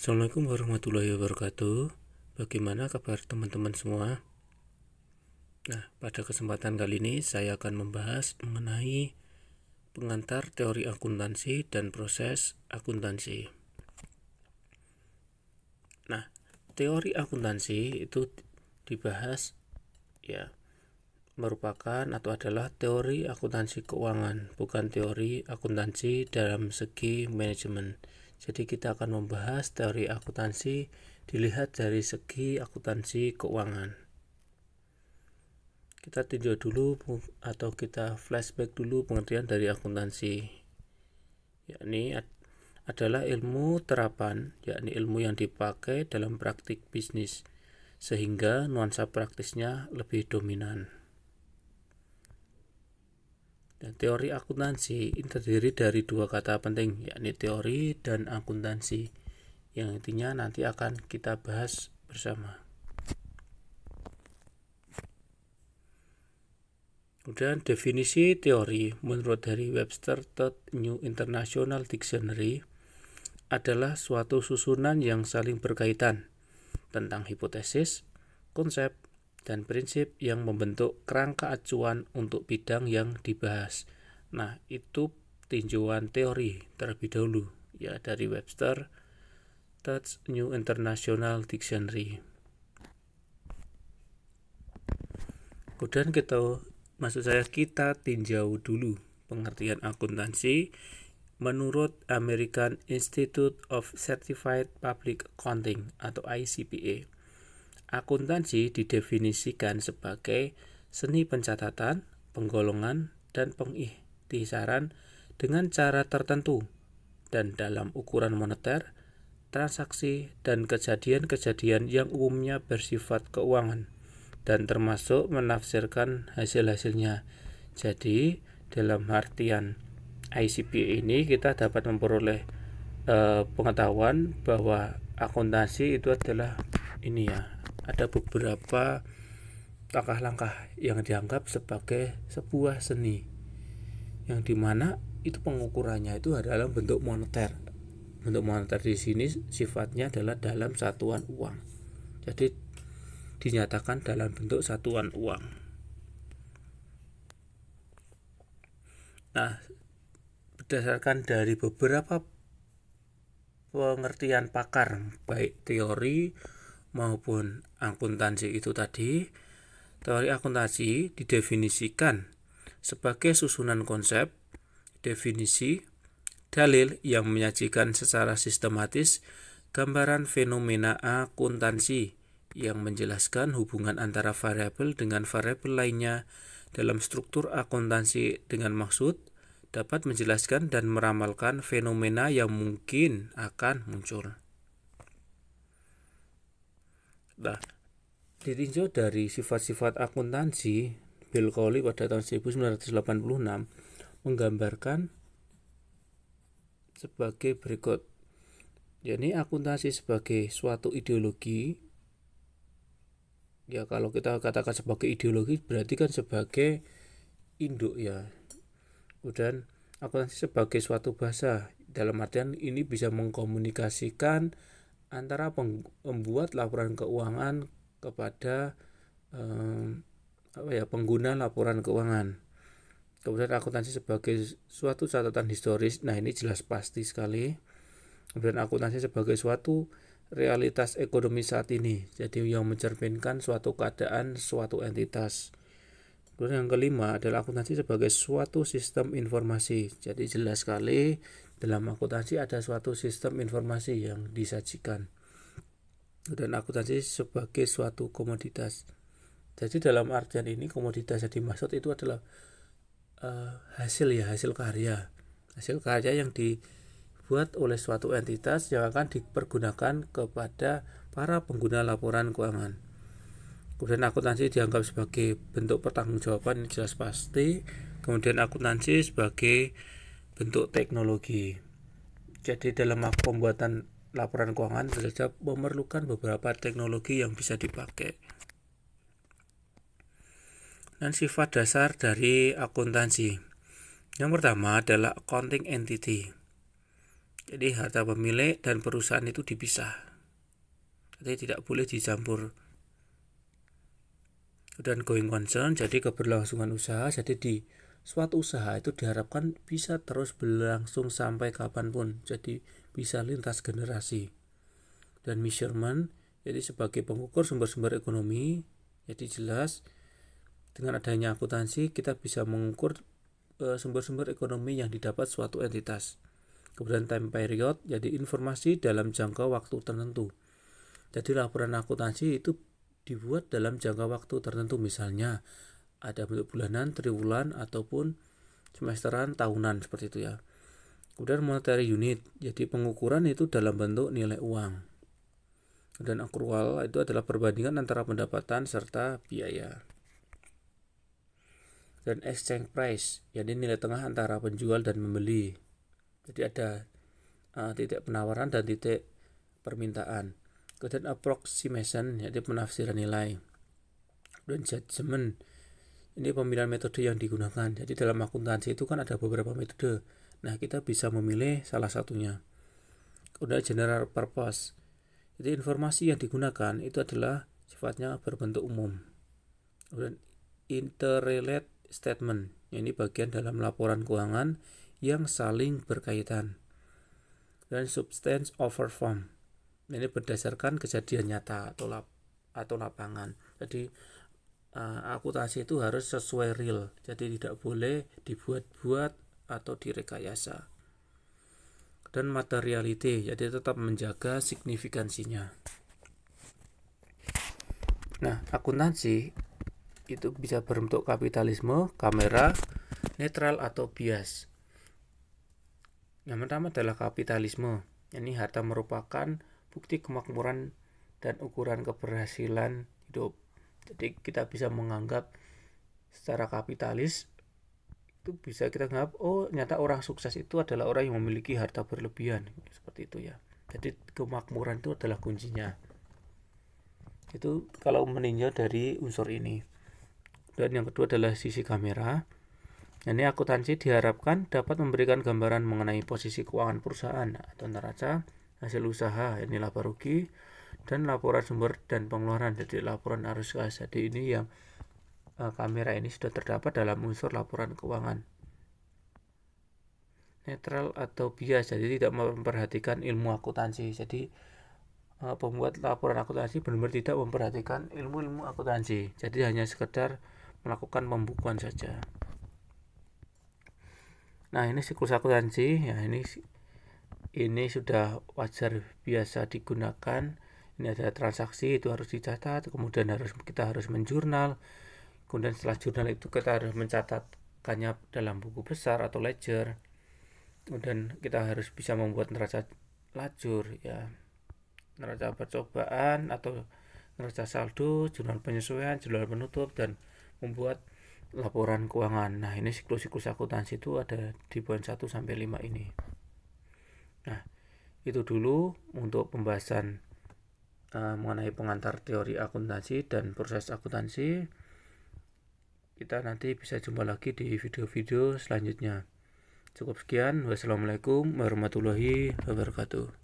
Assalamualaikum warahmatullahi wabarakatuh. Bagaimana kabar teman-teman semua? Nah, pada kesempatan kali ini saya akan membahas mengenai pengantar teori akuntansi dan proses akuntansi. Nah, teori akuntansi itu dibahas merupakan atau adalah teori akuntansi keuangan, bukan teori akuntansi dalam segi manajemen. Jadi kita akan membahas teori akuntansi dilihat dari segi akuntansi keuangan. Kita tinjau dulu atau kita flashback dulu pengertian dari akuntansi. Yakni adalah ilmu terapan, yakni ilmu yang dipakai dalam praktik bisnis, sehingga nuansa praktisnya lebih dominan. Dan teori akuntansi ini terdiri dari dua kata penting, yakni teori dan akuntansi, yang intinya nanti akan kita bahas bersama. Kemudian definisi teori menurut dari Webster Third New International Dictionary adalah suatu susunan yang saling berkaitan tentang hipotesis, konsep, dan prinsip yang membentuk kerangka acuan untuk bidang yang dibahas. Nah, itu tinjauan teori terlebih dahulu ya dari Webster Third New International Dictionary. Kemudian kita tinjau dulu pengertian akuntansi menurut American Institute of Certified Public Accounting atau ICPA. Akuntansi didefinisikan sebagai seni pencatatan, penggolongan, dan pengikhtisaran dengan cara tertentu dan dalam ukuran moneter, transaksi, dan kejadian-kejadian yang umumnya bersifat keuangan dan termasuk menafsirkan hasil-hasilnya. Jadi, dalam artian ICPA ini kita dapat memperoleh pengetahuan bahwa akuntansi itu adalah ada beberapa langkah-langkah yang dianggap sebagai sebuah seni, yang dimana itu pengukurannya itu adalah bentuk moneter. Bentuk moneter di sini sifatnya adalah dalam satuan uang. Jadi dinyatakan dalam bentuk satuan uang. Nah, berdasarkan dari beberapa pengertian pakar baik teori maupun akuntansi itu tadi, teori akuntansi didefinisikan sebagai susunan konsep, definisi, dalil yang menyajikan secara sistematis gambaran fenomena akuntansi yang menjelaskan hubungan antara variabel dengan variabel lainnya dalam struktur akuntansi dengan maksud dapat menjelaskan dan meramalkan fenomena yang mungkin akan muncul. Nah, ditinjau dari sifat-sifat akuntansi, Bill Cawley pada tahun 1986 menggambarkan sebagai berikut. Jadi akuntansi sebagai suatu ideologi, ya kalau kita katakan sebagai ideologi berarti kan sebagai induk ya. Kemudian akuntansi sebagai suatu bahasa, dalam artian ini bisa mengkomunikasikan antara pembuat laporan keuangan kepada pengguna laporan keuangan. Kemudian akuntansi sebagai suatu catatan historis, nah ini jelas pasti sekali. Kemudian akuntansi sebagai suatu realitas ekonomi saat ini, jadi yang mencerminkan suatu keadaan suatu entitas. Kemudian yang kelima adalah akuntansi sebagai suatu sistem informasi. Jadi jelas sekali dalam akuntansi ada suatu sistem informasi yang disajikan. Dan akuntansi sebagai suatu komoditas. Jadi dalam artian ini komoditas yang dimaksud itu adalah hasil karya yang dibuat oleh suatu entitas yang akan dipergunakan kepada para pengguna laporan keuangan. Kemudian akuntansi dianggap sebagai bentuk pertanggungjawaban, ini jelas pasti. Kemudian akuntansi sebagai bentuk teknologi. Jadi dalam pembuatan laporan keuangan saja memerlukan beberapa teknologi yang bisa dipakai. Dan sifat dasar dari akuntansi. Yang pertama adalah accounting entity. Jadi harta pemilik dan perusahaan itu dipisah, jadi tidak boleh dicampur. Dan going concern, jadi keberlangsungan usaha. Jadi di suatu usaha itu diharapkan bisa terus berlangsung sampai kapanpun, jadi bisa lintas generasi. Dan measurement, jadi sebagai pengukur sumber-sumber ekonomi, jadi jelas dengan adanya akuntansi kita bisa mengukur sumber-sumber ekonomi yang didapat suatu entitas. Kemudian time period, jadi informasi dalam jangka waktu tertentu. Jadi laporan akuntansi itu dibuat dalam jangka waktu tertentu, misalnya ada bentuk bulanan, triwulan, ataupun semesteran, tahunan, seperti itu ya. Kemudian monetary unit, jadi pengukuran itu dalam bentuk nilai uang. Dan accrual itu adalah perbandingan antara pendapatan serta biaya. Dan exchange price, jadi nilai tengah antara penjual dan pembeli. Jadi ada titik penawaran dan titik permintaan. Kemudian approximation, yaitu penafsiran nilai. Dan judgment, ini pemilihan metode yang digunakan. Jadi dalam akuntansi itu kan ada beberapa metode. Nah, kita bisa memilih salah satunya. Kemudian general purpose, jadi informasi yang digunakan itu adalah sifatnya berbentuk umum. Kemudian interrelate statement, ini bagian dalam laporan keuangan yang saling berkaitan. Dan substance over form, ini berdasarkan kejadian nyata atau lapangan. Jadi akuntansi itu harus sesuai real, jadi tidak boleh dibuat-buat atau direkayasa. Dan materiality, jadi tetap menjaga signifikansinya. Nah, akuntansi itu bisa berbentuk kapitalisme, kamera, netral, atau bias. Yang pertama adalah kapitalisme. Ini harta merupakan bukti kemakmuran dan ukuran keberhasilan hidup. Jadi kita bisa menganggap secara kapitalis itu bisa kita anggap, oh nyata orang sukses itu adalah orang yang memiliki harta berlebihan, seperti itu ya. Jadi kemakmuran itu adalah kuncinya. Itu kalau meninjau dari unsur ini. Dan yang kedua adalah sisi kamera. Ini akuntansi diharapkan dapat memberikan gambaran mengenai posisi keuangan perusahaan atau neraca, hasil usaha, ini laba rugi, dan laporan sumber dan pengeluaran, jadi laporan arus kas. Jadi ini yang kamera ini sudah terdapat dalam unsur laporan keuangan. Netral atau bias, jadi tidak memperhatikan ilmu akuntansi. Jadi pembuat laporan akuntansi benar-benar tidak memperhatikan ilmu-ilmu akuntansi, jadi hanya sekedar melakukan pembukuan saja. Nah, ini siklus akuntansi ya, ini sudah wajar biasa digunakan. Ini ada transaksi, itu harus dicatat, kemudian kita harus menjurnal. Kemudian setelah jurnal itu kita harus mencatatkannya dalam buku besar atau ledger. Kemudian kita harus bisa membuat neraca lajur ya, neraca percobaan atau neraca saldo, jurnal penyesuaian, jurnal penutup, dan membuat laporan keuangan. Nah, ini siklus-siklus akuntansi itu ada di poin 1 sampai 5 ini. Nah, itu dulu untuk pembahasan mengenai pengantar teori akuntansi dan proses akuntansi. Kita nanti bisa jumpa lagi di video-video selanjutnya. Cukup sekian. Wassalamualaikum warahmatullahi wabarakatuh.